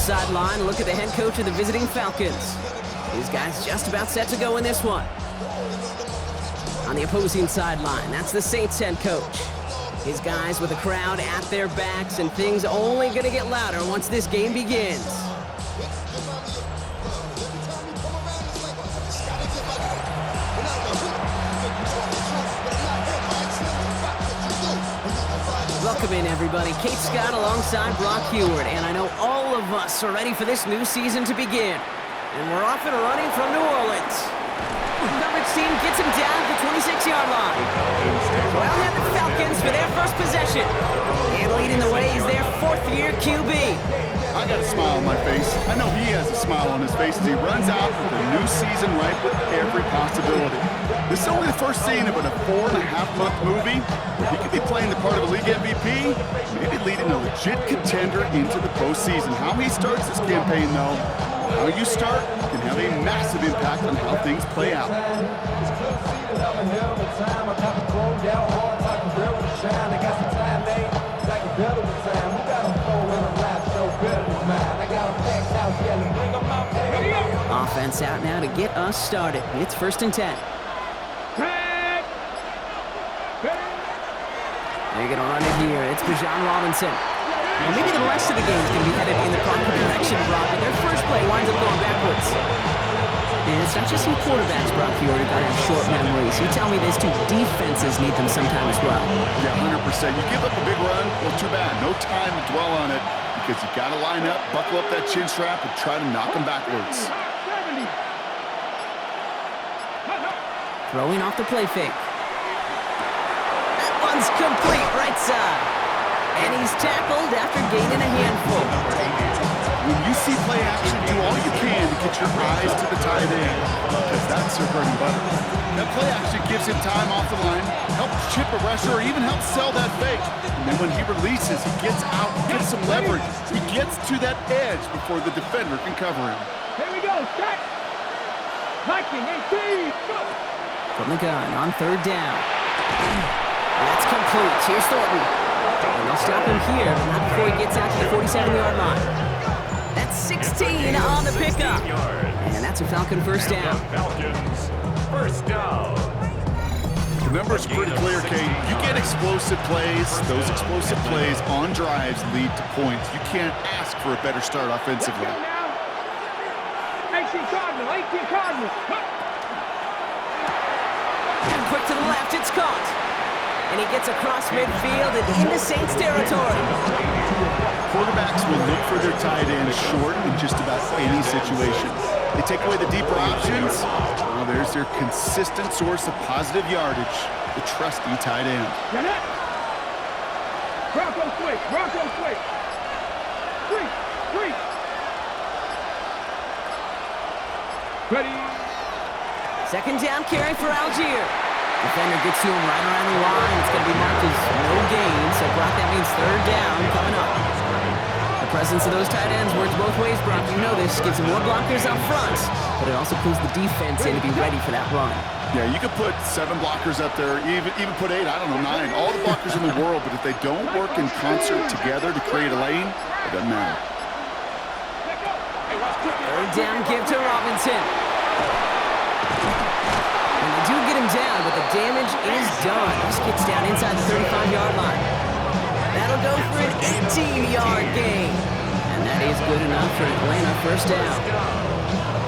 sideline, look at the head coach of the visiting Falcons. These guys just about set to go in this one. On the opposing sideline, that's the Saints head coach. His guys with a crowd at their backs, and things only going to get louder once this game begins. Welcome in, everybody. Kate Scott alongside Brock Heward, and I know all of us are ready for this new season to begin. And we're off and running from New Orleans. Coverage team gets him down at the 26-yard line. Well, have the Falcons for their first possession. And leading the way is their fourth-year QB. I got a smile on my face. I know he has a smile on his face as he runs out with a new season ripe with every possibility. This is only the first scene of a 4.5-month movie where he could be playing the part of a league MVP, maybe leading a legit contender into the postseason. How he starts this campaign, though, how you start can have a massive impact on how things play out. Offense out now to get us started. It's 1st and 10. They're going to run it here. It's Bijan Robinson. And maybe the rest of the game is going to be headed in the proper direction, Brock, but their first play winds up going backwards. And it's not just some quarterbacks, Brock, you already got short memories. You tell me these two defenses need them sometime as well. Yeah, 100%. You give up a big run, well, too bad. No time to dwell on it because you got to line up, buckle up that chin strap, and try to knock them backwards. Throwing off the play fake. That one's complete, right side. And he's tackled after gaining a handful. When you see play action, do all you can to get your eyes to the tight end, because that's their bread and butter. That play action gives him time off the line, helps chip a rusher, or even helps sell that fake. And then when he releases, he gets out, gets some leverage. He gets to that edge before the defender can cover him. Here we go, set. Hiking, 18, go. From the gun on 3rd down. That's complete. Here's Thornton. And they'll stop him here, but not before he gets out to the 47-yard line. That's 16 on the pickup. And that's a Falcon first down. Falcons first down. The numbers are pretty clear, Kate. You get explosive plays. Those explosive plays on drives lead to points. You can't ask for a better start offensively. 18 Cardinal, 18 Cardinal. And quick to the left, it's caught. And he gets across midfield and into Saints territory. Quarterbacks will look for their tight end short in just about any situation. They take away the deeper options. Well, there's their consistent source of positive yardage, the trusty tight end. Get it. Bronco switch, Bronco switch. Three. Ready. 2nd down carry for Algier. Defender gets to him right around the line. It's going to be marked as no gain, so Brock, that means 3rd down coming up. The presence of those tight ends works both ways, Brock. You know this. Gives them more blockers up front, but it also pulls the defense in to be ready for that run. Yeah, you could put 7 blockers up there, even put 8, I don't know, 9. All the blockers in the world, but if they don't work in concert together to create a lane, it doesn't matter. 3rd down give to Robinson. And they do get him down, but the damage is done. This gets down inside the 35-yard line. That'll go for an 18-yard gain. And that is good enough for Atlanta first down.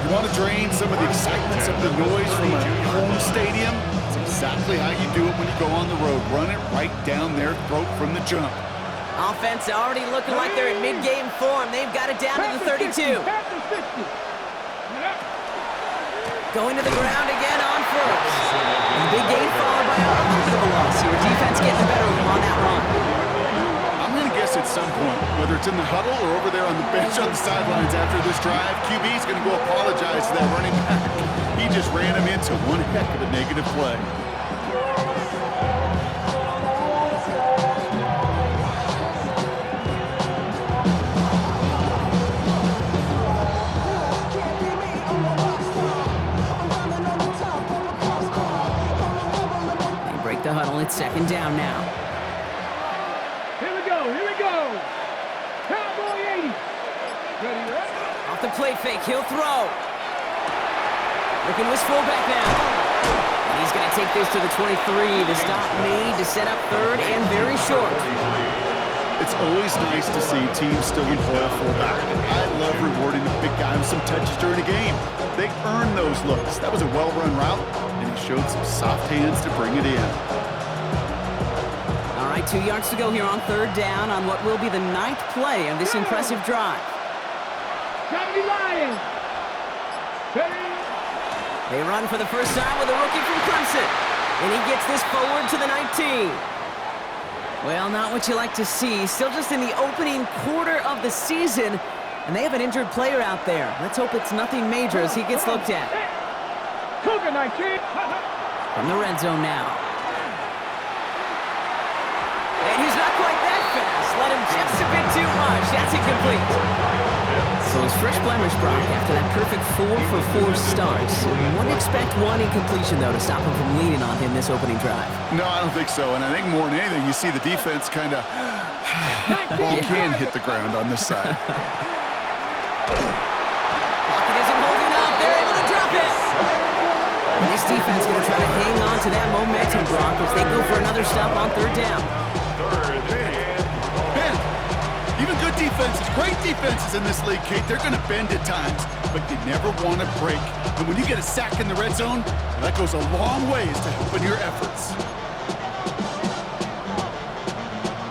You want to drain some of the excitement, some of the noise from a home stadium? It's exactly how you do it when you go on the road. Run it right down their throat from the jump. Offense already looking like they're in mid-game form. They've got it down to the 32. Going to the ground again on 1st. Big gain followed by a little bit of a loss here. Defense getting the better of them on that run. I'm going to guess at some point, whether it's in the huddle or over there on the bench on the sidelines after this drive, QB's going to go apologize to that running back. He just ran him into one heck of a negative play. The huddle, it's 2nd down now. Here we go. Cowboy 80. Off the play fake, he'll throw. Looking with his fullback now. And he's going to take this to the 23. The stop made to set up third and very short. It's always nice to see teams still employ a fullback. I love rewarding the big guy with some touches during a game. They earn those looks. That was a well-run route, and he showed some soft hands to bring it in. All right, 2 yards to go here on third down on what will be the 9th play of this impressive drive. They run for the first time with a rookie from Clemson, and he gets this forward to the 19. Well, not what you like to see. Still just in the opening quarter of the season, and they have an injured player out there. Let's hope it's nothing major as he gets looked at. Cougar 19. From the red zone now. And he's not quite that fast. Let him just a bit too much. That's incomplete. So his fresh blemish, Brock, after that perfect 4 for 4 starts. Wouldn't expect one incompletion, though, to stop him from leaning on him this opening drive. No, I don't think so. And I think more than anything, you see the defense kind of ball can hit the ground on this side. Pocket isn't holding up. They're able to drop it. And this defense going to try to hang on to that momentum, Brock, as they go for another stop on third down. Ben, even good defenses, great defenses in this league, Kate, they're going to bend at times, but they never want to break. And when you get a sack in the red zone, that goes a long ways to helping your efforts.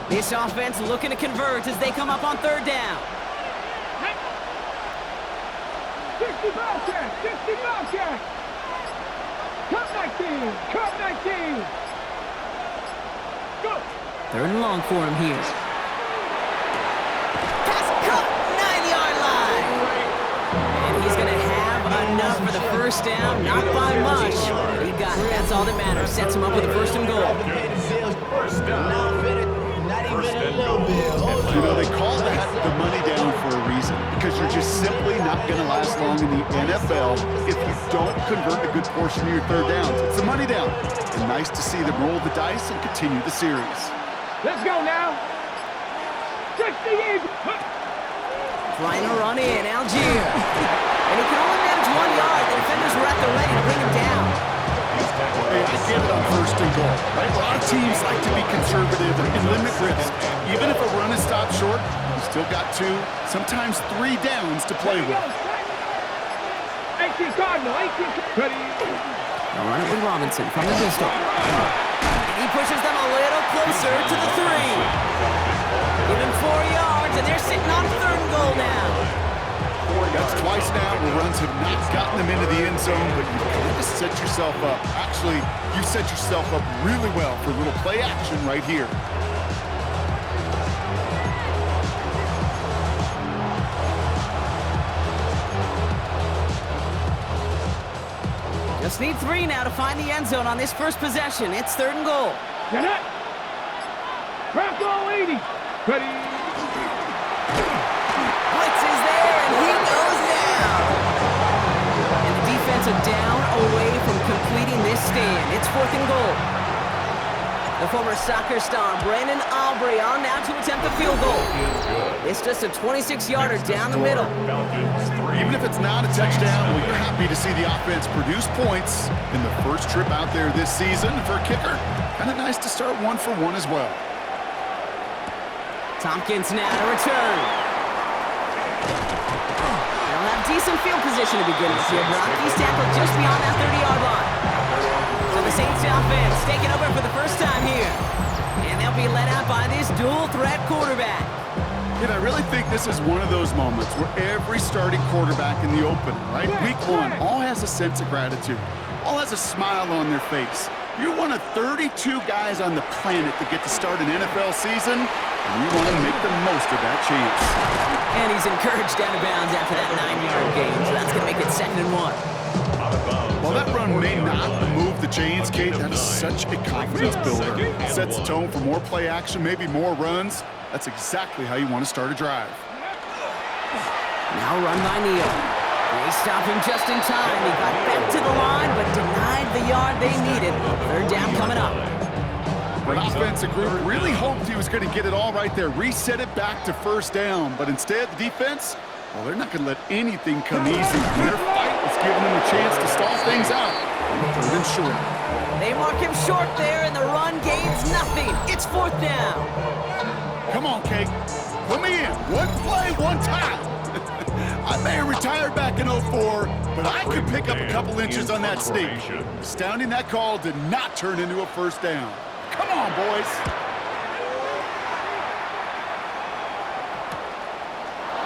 This offense looking to convert as they come up on third down. 60 Bobcat! 60 Bobcat! Cut 19! Cut 19! Go! Third and long for him here. Pass cut, 9-yard line. And he's going to have enough for the first down, not by much. He got it. That's all that matters. Sets him up with a first and goal. First down. You know, they call that the money down for a reason, because you're just simply not going to last long in the NFL if you don't convert a good portion of your third downs. It's the money down. And nice to see them roll the dice and continue the series. Let's go now! 68! Trying to run in, Algier. And he can only manage 1 yard. The defenders were at the ready to bring him down. Hey, I get it on first and goal, right? A lot of teams like to be conservative and limit risk. Even if a run is stopped short, you still got 2, sometimes 3 downs to play with. 18 Cardinal, 18 Ready? They'll run it with Robinson from the pistol. And he pushes them a little closer to the 3. Give him 4 yards, and they're sitting on third and goal now. That's twice now where runs have not gotten them into the end zone, but you kind of set yourself up. Actually, you set yourself up really well for a little play action right here. Just need 3 now to find the end zone on this first possession. It's third and goal. Get it! Bronco 80! Ready? Blitz is there, and he goes down. And the defense are down away from completing this stand. It's fourth and goal. The former soccer star, Brandon Aubrey, on now to attempt the field goal. It's just a 26-yarder down the middle. Even if it's not a touchdown, well, you're happy to see the offense produce points in the first trip out there this season. For a kicker, kind of nice to start 1 for 1 as well. Tompkins now to return. They'll have decent field position to begin with here. He's tackled just beyond that 30-yard line. So the Saints offense taking over for the first time here. And they'll be led out by this dual-threat quarterback. And I really think this is one of those moments where every starting quarterback in the opener, right? Week 1, all has a sense of gratitude. All has a smile on their face. You're one of 32 guys on the planet that get to start an NFL season, and you want to make the most of that chance. And he's encouraged out of bounds after that 9-yard gain, so that's going to make it 2nd and 1. While that run may not move the chains, Kate, that is such a confidence builder. It sets the tone for more play action, maybe more runs. That's exactly how you want to start a drive. Now run by Neal. They stop him just in time. He got back to the line, but denied the yard they needed. Third down coming up. The offensive group really hoped he was going to get it all right there, reset it back to first down. But instead, the defense, Well, they're not going to let anything come easy. And their fight is giving them a chance to stall things out. Third and short. They mark him short there, and the run gains nothing. It's 4th down. Come on, Kate. Put me in. One play, one time. I may have retired back in 04, but I could pick up a couple inches on that sneak. Astounding that call did not turn into a first down. Come on, boys.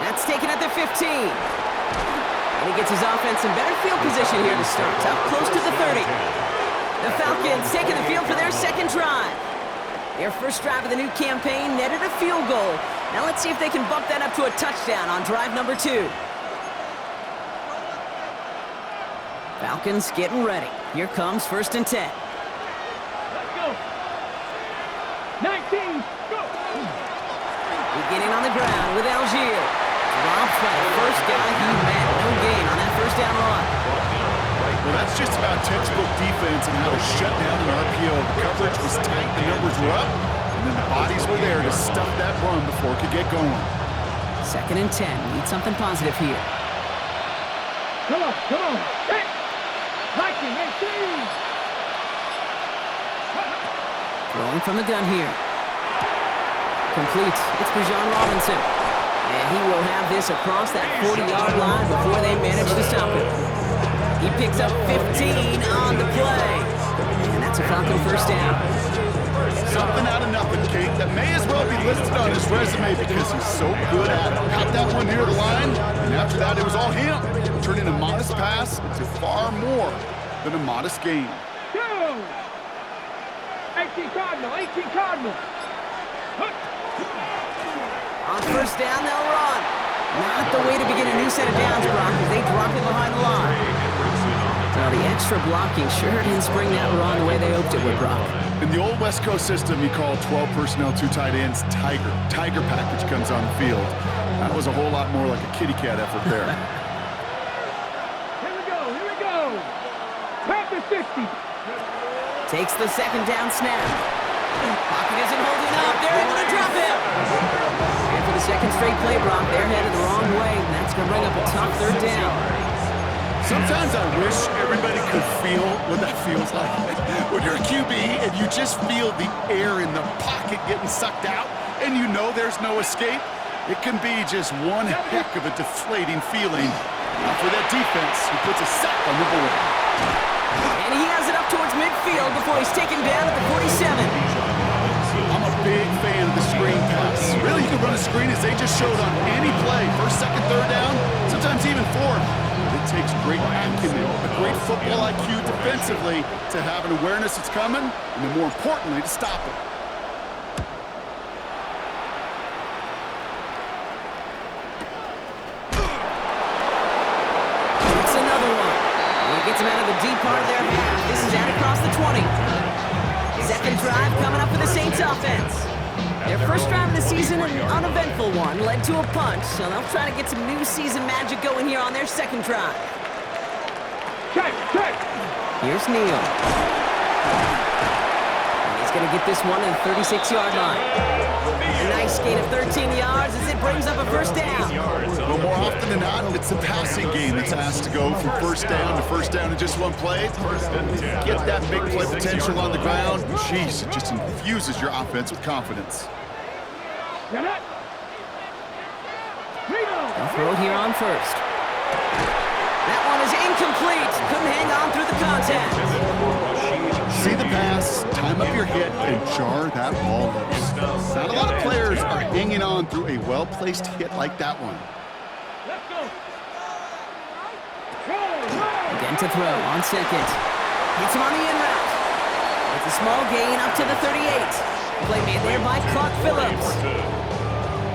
That's taken at the 15. And he gets his offense in better field position here to start. Up close to the 30. The Falcons taking the field for their second drive. Their first drive of the new campaign netted a field goal. Now let's see if they can bump that up to a touchdown on drive number 2. Falcons getting ready. Here comes 1st and 10. Let's go. 19, go. Beginning on the ground with Algier. Dropped by the first guy he met. No gain on that first down run. Well, that's just about textbook defense and how to shut down an RPO. The coverage was tight, the numbers were up, and then the bodies were there to stuff that run before it could get going. 2nd and 10. Need something positive here. Come on, come on. Hey. Liking, 18. Throwing from the gun here. Complete. It's Bijan Robinson. And he will have this across that 40-yard line before they manage to stop him. He picks up 15 on the play. And that's a Falcon first down. Something out of nothing, Kate. That may as well be listed on his resume because he's so good at it. Caught that one near the line, and after that, it was all him. Turning a modest pass into far more than a modest gain. Go. 18 Cardinal, 18 Cardinal. On first down, they'll run. Not the way to begin a new set of downs, Brock, as they drop it behind the line. Now, the extra blocking sure didn't spring that run the way they hoped it would, Brock. In the old West Coast system, you call 12 personnel, 2 tight ends, Tiger. Tiger package comes on the field. That was a whole lot more like a kitty cat effort there. Here we go, here we go. Panther 50. Takes the second down snap. Pocket isn't holding up. They're able to drop it. And for the second straight play, Brock, they're headed the wrong way, and that's going to bring up a tough 3rd down. Sometimes I wish everybody could feel what that feels like. When you're a QB and you just feel the air in the pocket getting sucked out and you know there's no escape, it can be just one heck of a deflating feeling. For that defense, who puts a sack on the board. And he has it up towards midfield before he's taken down at the 47. I'm a big fan of the screen pass. Really, you can run a screen as they just showed on any play. 1st, 2nd, 3rd down, sometimes even 4th. It takes great acumen, a great football IQ defensively to have an awareness it's coming, and then more importantly, to stop it. It's another one. And he gets him out of the deep part of their half. This is out across the 20. Second drive coming up for the Saints offense. Their first drive of the season, an uneventful one, led to a punt, so they'll try to get some new season magic going here on their second drive. Check, check. Here's Neal. And he's going to get this one at the 36-yard line. A nice gain of 13 yards as it brings up a first down. Well, more often than not, it's the passing game that's asked to go from first down to first down in just one play. Get that big play potential on the ground. Jeez, it just infuses your offense with confidence. They'll throw it here on first. That one is incomplete. Couldn't hang on through the contact. See the pass, time up your hit, and jar that ball loose. Not a lot of players are hanging on through a well-placed hit like that one. Let's go. Again to throw on second. Hits him on the in route. It's a small gain up to the 38. Play made there by Clark Phillips.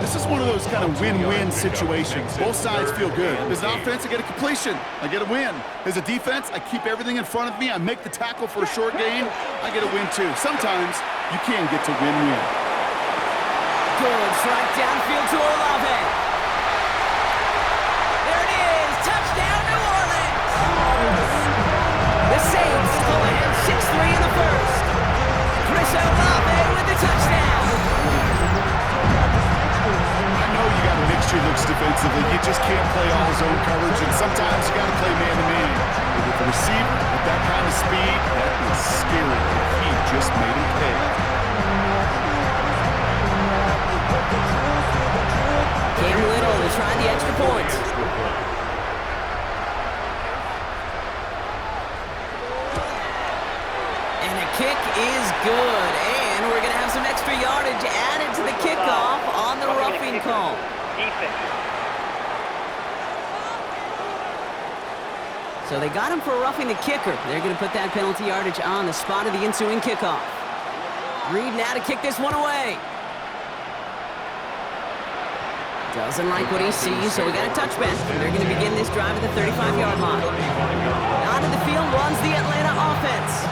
This is one of those kind of win-win situations. Both sides feel good. As an offense, I get a completion. I get a win. As a defense, I keep everything in front of me. I make the tackle for a short gain. I get a win, too. Sometimes, you can get to win-win. Good strike downfield to Olave. There it is. Touchdown, New Orleans. The Saints pull ahead 6-3 in the first. Chris Olave with the touchdown. You got to mix your looks defensively. You just can't zone coverage, and sometimes you got to play man-to-man. But with the receiver with that kind of speed, that is scary. He just made him pay. Cam Little to try the extra point. And a kick is good. And we're going to have some extra yardage added to the kickoff on the roughing call. So they got him for roughing the kicker. They're going to put that penalty yardage on the spot of the ensuing kickoff. Reed now to kick this one away. Doesn't like what he sees, so we got a touchback. They're going to begin this drive at the 35-yard line. Out of the field runs the Atlanta offense.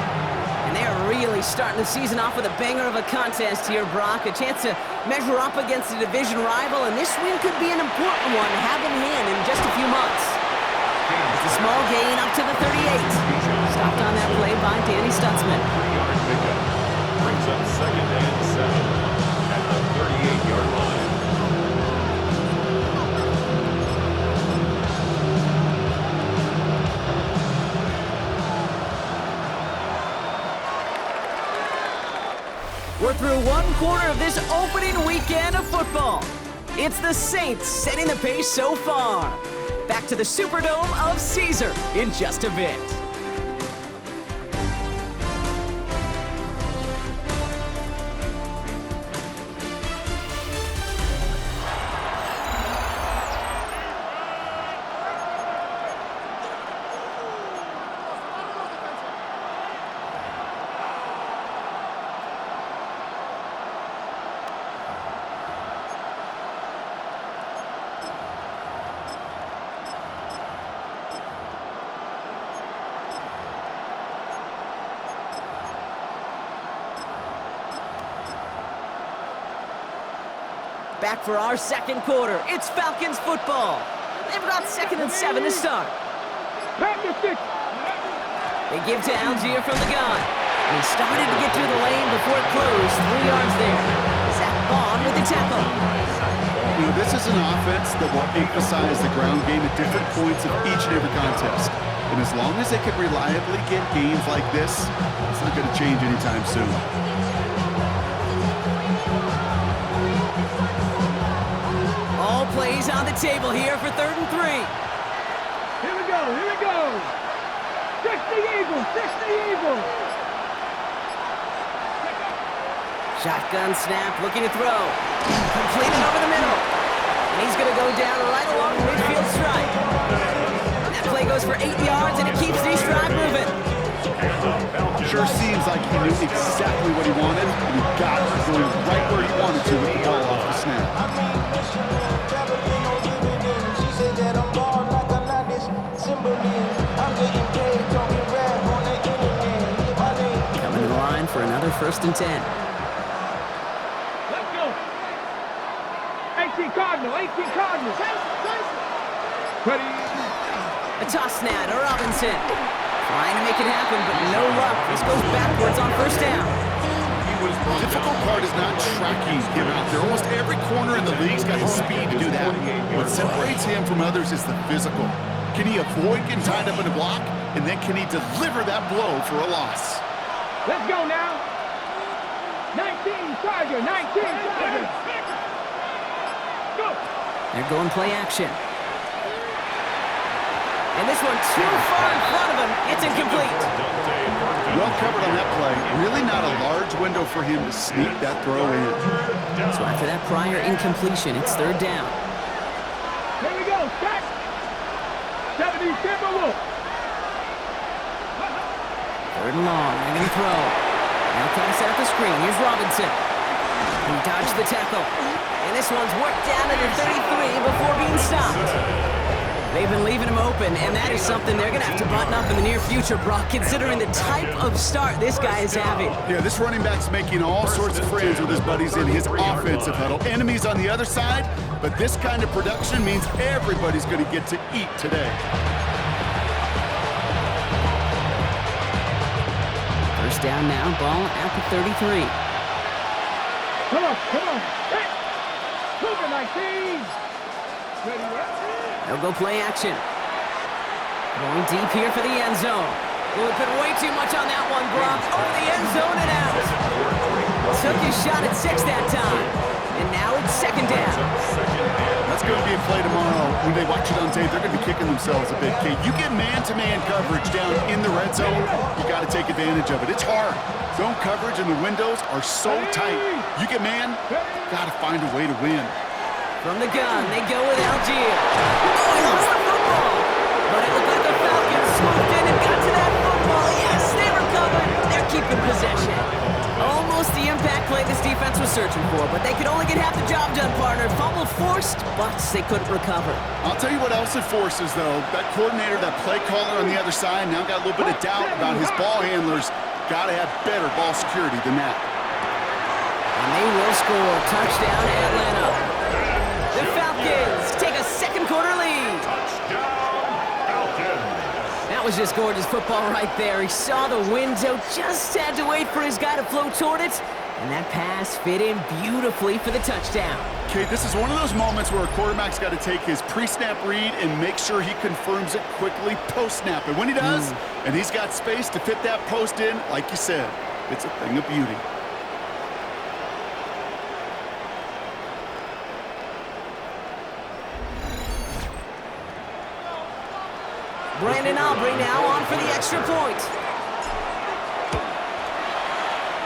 And they are really starting the season off with a banger of a contest here, Brock. A chance to measure up against a division rival, and this win could be an important one to have in hand in just a few months. It's a small gain up to the 38. Stopped on that play by Danny Stutzman. Brings up 2nd and 7 at the 38-yard line. We're through one quarter of this opening weekend of football. It's the Saints setting the pace so far. Back to the Superdome of Caesar in just a bit. Back for our second quarter. It's Falcons football. They've got 2nd and 7 to start. They give to Algier from the gun. And he started to get through the lane before it closed. 3 yards there. Zach Bond with the tackle. You know, this is an offense that will emphasize the ground game at different points of each and every contest. And as long as they can reliably get gains like this, it's not going to change anytime soon. All plays on the table here for 3rd and 3. Here we go, here we go. 60 Eagles, 60 Eagles. Shotgun snap, looking to throw. Completed over the middle. And he's going to go down right along the midfield stripe. That play goes for 8 yards, and it keeps the drive moving. Sure seems like he knew exactly what he wanted, and he got it going right where he wanted to with the ball off the snap. Coming to the line for another 1st and 10. Let's go. 18 Cardinal, 18 Cardinal. Ready. A toss now to Robinson. Trying to make it happen, but no luck. This goes backwards on 1st down. The difficult part is not tracking him out there. Almost every corner in the league's got the speed to do that. What separates him from others is the physical. Can he avoid getting tied up in a block? And then can he deliver that blow for a loss? Let's go now. 19 Tiger, 19 Tiger. Go. They're going play action. And this one too far in front of him. It's incomplete. Well covered on that play. Really not a large window for him to sneak that throw in. So after that prior incompletion, it's 3rd down. Here we go, set. 70 Timberwolves. 3rd and long. They're going to throw. Now trying to set up the screen. Here's Robinson. He dodged the tackle. And this one's worked down to the 33 before being stopped. They've been leaving him open, and that is something they're going to have to button up in the near future, Brock, considering the type of start this guy is having. Yeah, this running back's making all sorts of friends with his buddies in his offensive huddle. Enemies on the other side, but this kind of production means everybody's going to get to eat today. 1st down now, ball at the 33. Come on, come on. Hey. Move it, 19. Ready, They'll go play action. Going deep here for the end zone. Well, we put way too much on that one, Brock. Over the end zone and out. Took his shot at 6 that time. And now it's second down. That's going to be a play tomorrow. When they watch it on tape, they're going to be kicking themselves a bit. Kate, you get man-to-man coverage down in the red zone, you got to take advantage of it. It's hard. Zone coverage and the windows are so tight. You get man, got to find a way to win. From the gun, they go with Algier. Oh, he lost the football. But it looked like the Falcons swooped in and got to that football. Yes, they recovered. They're keeping possession. Almost the impact play this defense was searching for, but they could only get half the job done, partner. Fumble forced, but they couldn't recover. I'll tell you what else it forces, though. That coordinator, that play caller on the other side, now got a little bit of doubt about his ball handlers. Got to have better ball security than that. And they will score. Touchdown, Atlanta. The Falcons take a second quarter lead. That was just gorgeous football right there. He saw the window, just had to wait for his guy to float toward it, and that pass fit in beautifully for the touchdown. Okay, this is one of those moments where a quarterback's got to take his pre-snap read and make sure he confirms it quickly post-snap. And when he does, and he's got space to fit that post in, like you said, it's a thing of beauty. Brandon Aubrey now on for the extra point.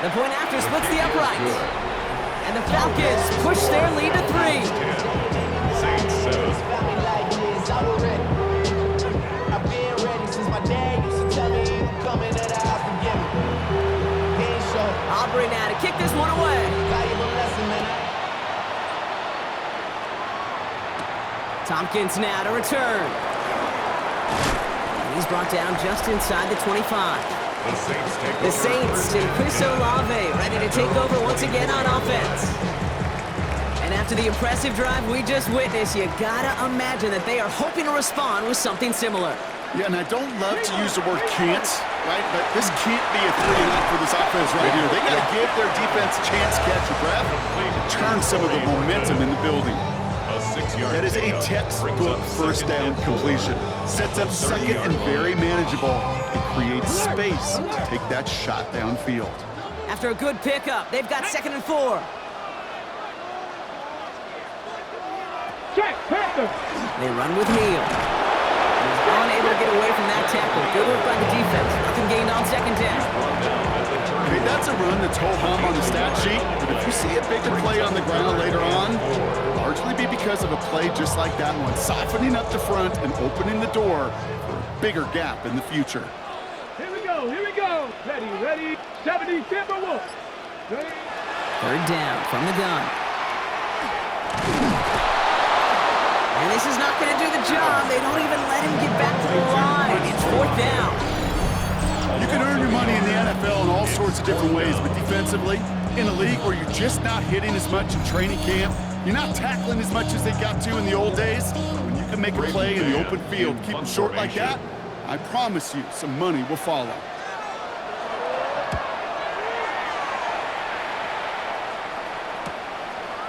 The point after splits the upright. And the Falcons push their lead to 3. Saints 7. Aubrey now to kick this one away. Tompkins now to return. He's brought down just inside the 25. The Saints and Chris Olave ready to take over once again on offense. And after the impressive drive we just witnessed, you gotta imagine that they are hoping to respond with something similar. Yeah, and I don't love to use the word can't, right? But this can't be a 3-and-out for this offense right here. They gotta give their defense a chance to catch a breath and turn some of the momentum in the building. That is a textbook first down completion. Sets up second and very manageable. It creates space to take that shot downfield. After a good pickup, they've got 2nd and 4. Check, Panther. They run with Neal. He's unable to get away from that tackle. Good work by the defense. Nothing gained on 2nd down. Okay, that's a run that's ho-hum on the stat sheet, but if you see a bigger play on the ground later on, largely be because of a play just like that one, softening up the front and opening the door for a bigger gap in the future. Here we go, here we go. Ready, 70 Timberwolves. Ready. 3rd down from the gun. And this is not going to do the job. They don't even let him get back to the line. It's 4th down. You can earn your money in the NFL in all sorts of different ways, but defensively, in a league where you're just not hitting as much in training camp, you're not tackling as much as they got to in the old days, when you can make a play in the open field, keep them short like that, I promise you some money will follow.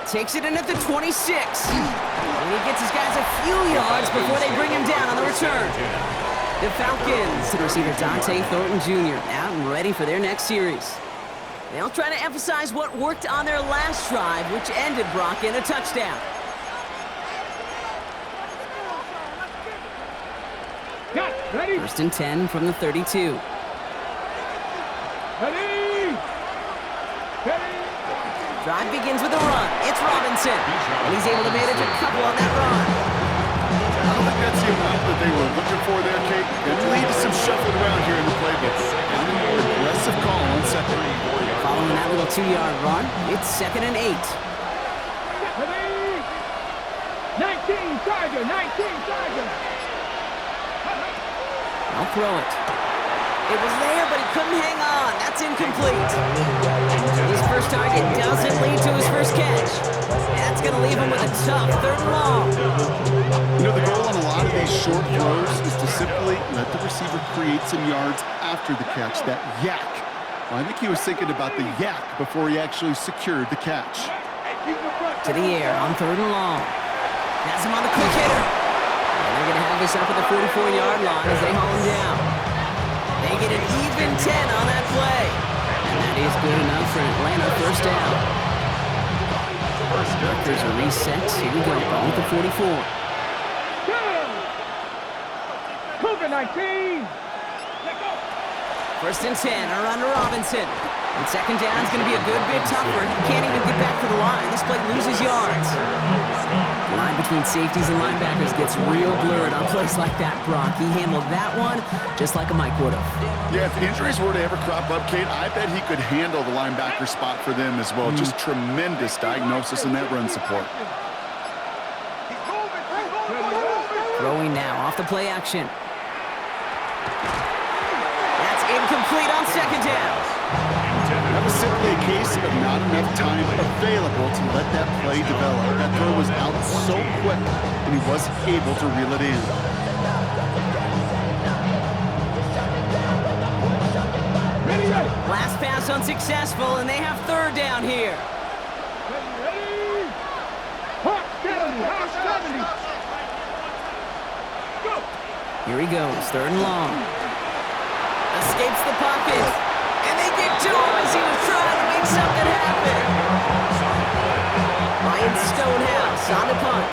Takes it in at the 26. And he gets his guys a few yards before they bring him down on the return. The Falcons, to receiver Dante Thornton Jr., out and ready for their next series. They'll try to emphasize what worked on their last drive, which ended Brock in a touchdown. Ready. 1st and 10 from the 32. Ready. Drive begins with a run. It's Robinson. And he's able to manage a couple on that run. I don't think that's the amount that they were looking for there, Kate. It lead to some shuffling around here in the playbook. And a more aggressive call on 2nd. Following that little 2-yard run, it's 2nd and 8. Ready. 19 Tiger. I'll throw it. It was there, but he couldn't hang on. That's incomplete. His first target doesn't lead to his first catch. That's going to leave him with a tough 3rd and long. You know, the goal on a lot of these short throws is to simply let the receiver create some yards after the catch, that yak. Well, I think he was thinking about the yak before he actually secured the catch. To the air on 3rd and long. Has him on the quick hitter. And they're going to have this up at the 44-yard line as they haul him down. They get an even 10 on that play. And that is good enough for Atlanta first down. Markers are reset. Here we go. Ball at the 44. COVID-19. First and 10, around to Robinson. And second down is going to be a good bit tougher. He can't even get back to the line. This play loses yards. The line between safeties and linebackers gets real blurred on plays like that, Brock. He handled that one just like a Mike would have. Yeah, if injuries were to ever crop up, Kate, I bet he could handle the linebacker spot for them as well. Just tremendous diagnosis in that run support. Throwing now off the play action. That's incomplete on second down. That was simply a case of not enough time available to let that play develop. That throw was out so quick, and he wasn't able to reel it in. Last pass unsuccessful, and they have third down here. Here he goes, third and long. Escapes the pocket, and they get to him as he was trying to make something happen. Ryan Stonehouse on the punt,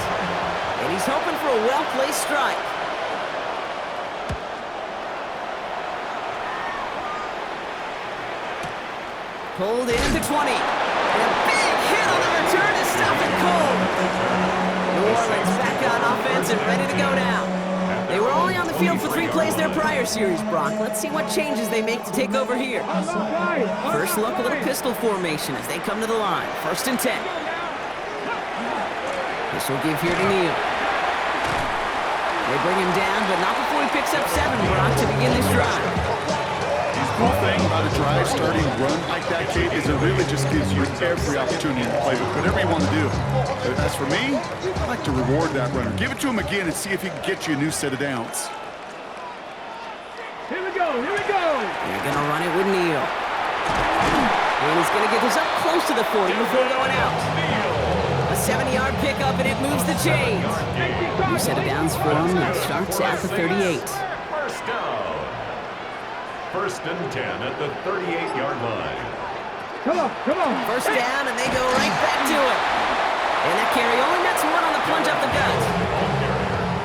and he's hoping for a well-placed strike. Pulled in at the 20, and a big hit on the return to stop it cold. New Orleans back on offense and ready to go now. They were only on the field for 3 plays their prior series, Brock. Let's see what changes they make to take over here. First look, a little pistol formation as they come to the line. First and 10. This will give here to Neal. They bring him down, but not before he picks up 7, Brock, to begin this drive. The cool thing about a drive starting run like that, Kate, is it really just gives you every opportunity to play with whatever you want to do. But as for me, I like to reward that runner. Give it to him again and see if he can get you a new set of downs. Here we go, here we go. They're going to run it with Neal. And he's going to get this up close to the 40 before going out. A 70-yard pickup, and it moves the chains. New set of downs for him that starts at the 38. First down. First and 10 at the 38-yard line. Come on, come on. First down, and they go right back to it. And that carry only nets one on the plunge up the gut.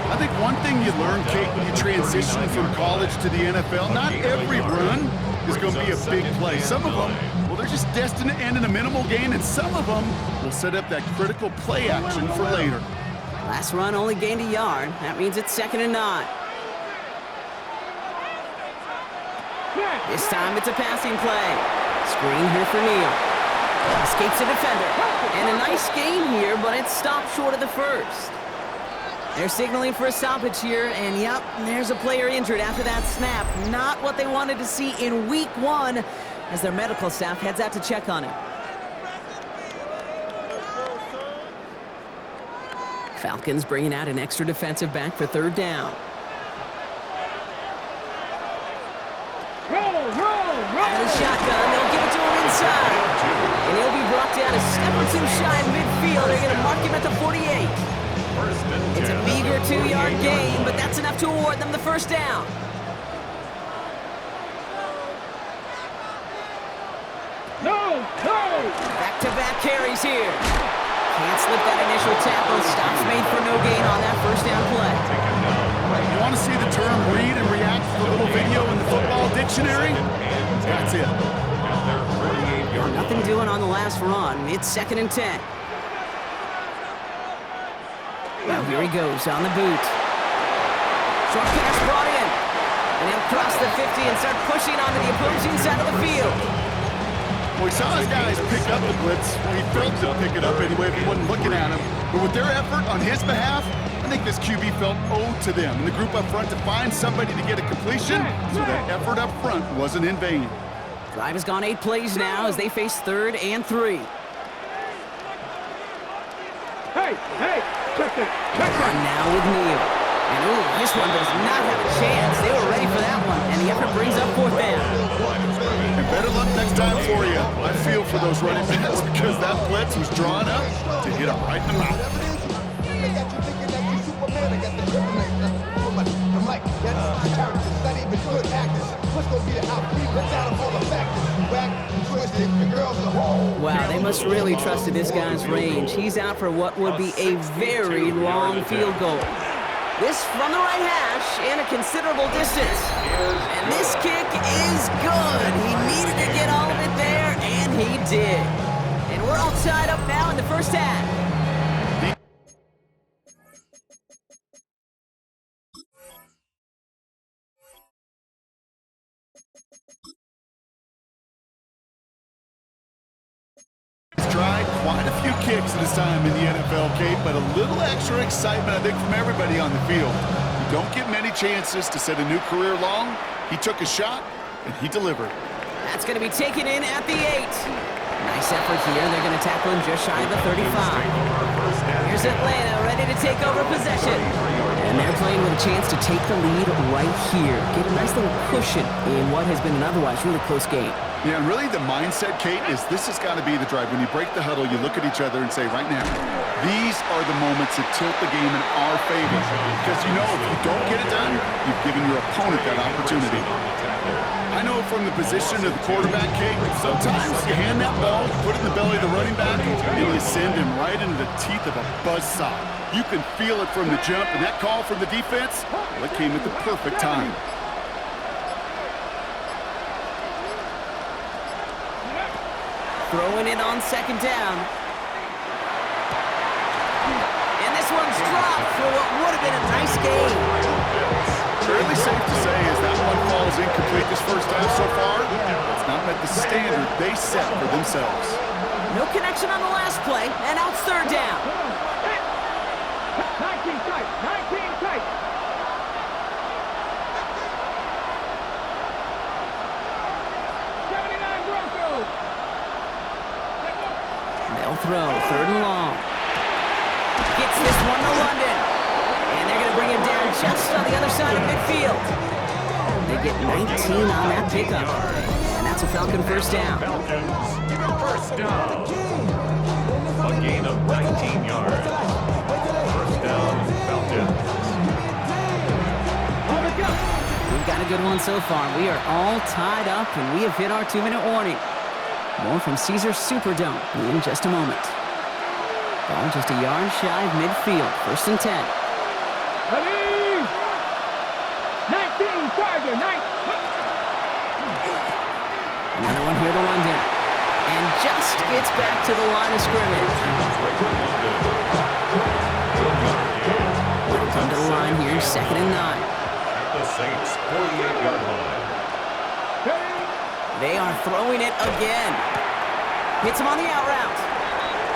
I think one thing you learn, Kate, when you transition from college to the NFL, not every run is going to be a big play. Some of them, well, they're just destined to end in a minimal gain, and some of them will set up that critical play action for later. Last run only gained a yard. That means it's 2nd and 9. This time it's a passing play. Screen here for Neal. Escapes a defender. And a nice gain here, but it's stopped short of the first. They're signaling for a stoppage here, and yep, there's a player injured after that snap. Not what they wanted to see in week 1 as their medical staff heads out to check on him. Falcons bringing out an extra defensive back for third down. Out of the shotgun, they'll give it to him inside. And he'll be brought down a step or 2 shy in midfield. They're going to mark him at the 48. It's a meager 2-yard gain, but that's enough to award them the first down. No, no. Back-to-back carries here. Can't slip that initial tackle. Stops made for no gain on that first down play. You want to see the term read and react to the little video in the football dictionary? That's it. Nothing doing on the last run. It's 2nd and 10. Now here he goes on the boot. Short pass brought in. And he'll cross the 50 and start pushing onto the opposing side of the field. Well, we saw his guys pick up the blitz. He felt to pick it up anyway if he wasn't looking at him. But with their effort on his behalf, I think this QB felt owed to them and the group up front to find somebody to get a completion, so that effort up front wasn't in vain. Drive has gone 8 plays now as they face 3rd and 3. Hey, hey, check it, check it. Run now with Neal. And ooh, this one does not have a chance. They were ready for that one, and the effort brings up 4th down. And better luck next time for you. I feel for those running backs because that blitz was drawn up to hit him right in the mouth. Mike, that's my character. Not even good actors. What's gonna be the outcome? Let's out of all the factors. Whack, twisted, the girls are home. Wow, they must really trusted this guy's range. He's out for what would be a very long field goal. This from the right hash and a considerable distance. And this kick is good. He needed to get all of it there, and he did. And we're all tied up now in the first half. Tried quite a few kicks in his time in the NFL, Kate, but a little extra excitement, I think, from everybody on the field. You don't get many chances to set a new career long. He took a shot, and he delivered. That's going to be taken in at the 8. Nice effort here. They're going to tackle him just shy of the 35. Here's Atlanta ready to take over possession. And they're playing with a chance to take the lead right here. Get a nice little cushion in what has been an otherwise really close game. Yeah, and really the mindset, Kate, is this has got to be the drive. When you break the huddle, you look at each other and say, right now, these are the moments that tilt the game in our favor. Because you know if you don't get it done, you've given your opponent that opportunity. I know from the position of the quarterback, Kate, sometimes you hand that ball, you put it in the belly of the running back, and you send him right into the teeth of a buzzsaw. You can feel it from the jump, and that call from the defense, well, it came at the perfect time. Throwing it on second down. And this one's dropped for what would have been a nice game. Fairly safe to say as that one falls incomplete this first half so far, it's not met the standard they set for themselves. No connection on the last play, and now it's third down. 19 tight, 19 tight. They'll throw, third and long. Gets this one to London. And they're going to bring him down just on the other side of midfield. They get 19 on that pickup. And that's a Falcon first down. Falcons, first down. A gain of 19 yards. First down, Falcons. We've got a good one so far. We are all tied up, and we have hit our 2-minute warning. More from Caesars Superdome in just a moment. Ball just a yard shy of midfield. First and 10. Ready? 19, Tiger, 9. Another one here to London. And just gets back to the line of scrimmage. We'll come to the line here, second and 9. At the Saints' 48-yard line. They are throwing it again. Hits him on the out route.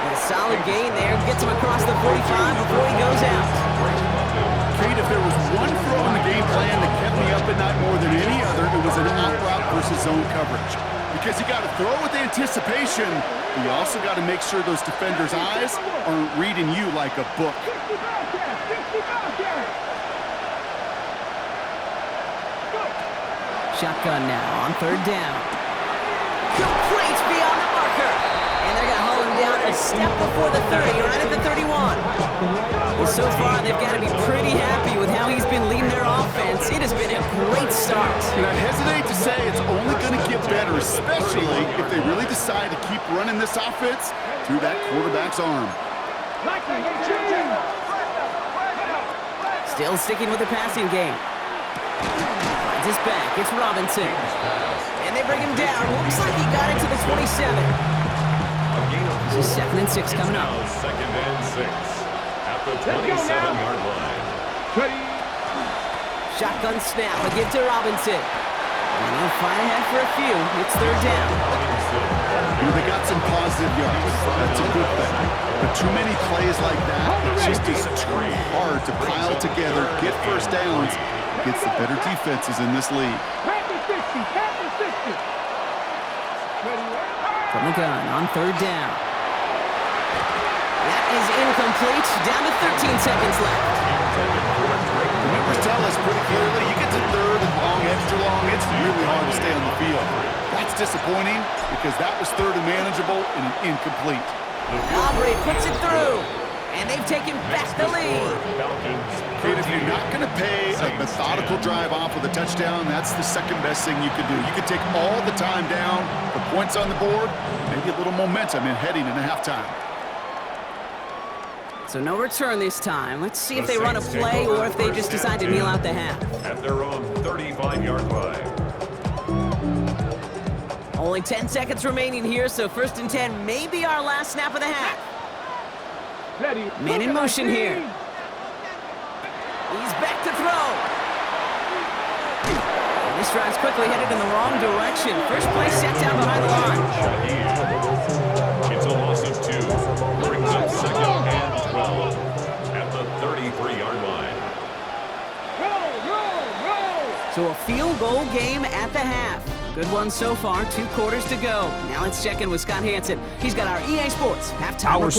And a solid gain there. Gets him across the 45 before he goes out. Kate, if there was one throw in the game plan that kept me up at night more than any other, it was an out route versus zone coverage. Because you got to throw with anticipation, but you also got to make sure those defenders' eyes aren't reading you like a book. Shotgun now on third down. Complete beyond the marker. And they're going to haul him down a step before the 30, right at the 31. Well, so far, they've got to be pretty happy with how he's been leading their offense. It has been a great start. And I hesitate to say it's only going to get better, especially if they really decide to keep running this offense through that quarterback's arm. Still sticking with the passing game. Finds his back. It's Robinson. And they bring him down. Looks like he got it to the 27. This is 2nd and 6 coming up. Second and 6 at the 27-yard line. Shotgun snap. A give to Robinson. And he'll fly ahead for a few. It's third down. You know, they got some positive yards. That's a good thing. But too many plays like that, it just is too hard to pile together, get first downs against the better defenses in this league. From the gun on third down. That is incomplete. Down to 13 seconds left. The numbers tell us pretty clearly, you get to third and long, extra long, it's really hard to stay on the field. That's disappointing because that was third and manageable and an incomplete. Aubrey puts it through. And they've taken back the lead. And if you're not going to pay a methodical drive off with a touchdown, that's the second best thing you can do. You can take all the time down, the points on the board, maybe a little momentum in heading into halftime. So no return this time. Let's see if they run a play or if they just decide to kneel out the half. At their own 35-yard line. Only 10 seconds remaining here, so 1st and 10 may be our last snap of the half. Man in motion here. He's back to throw. And this drive's quickly headed in the wrong direction. First play set down behind the line. It's a loss of 2. Brings up 2nd and 12 at the 33-yard line. So a field goal game at the half. Good one so far, 2 quarters to go. Now let's check in with Scott Hansen. He's got our EA Sports halftime report.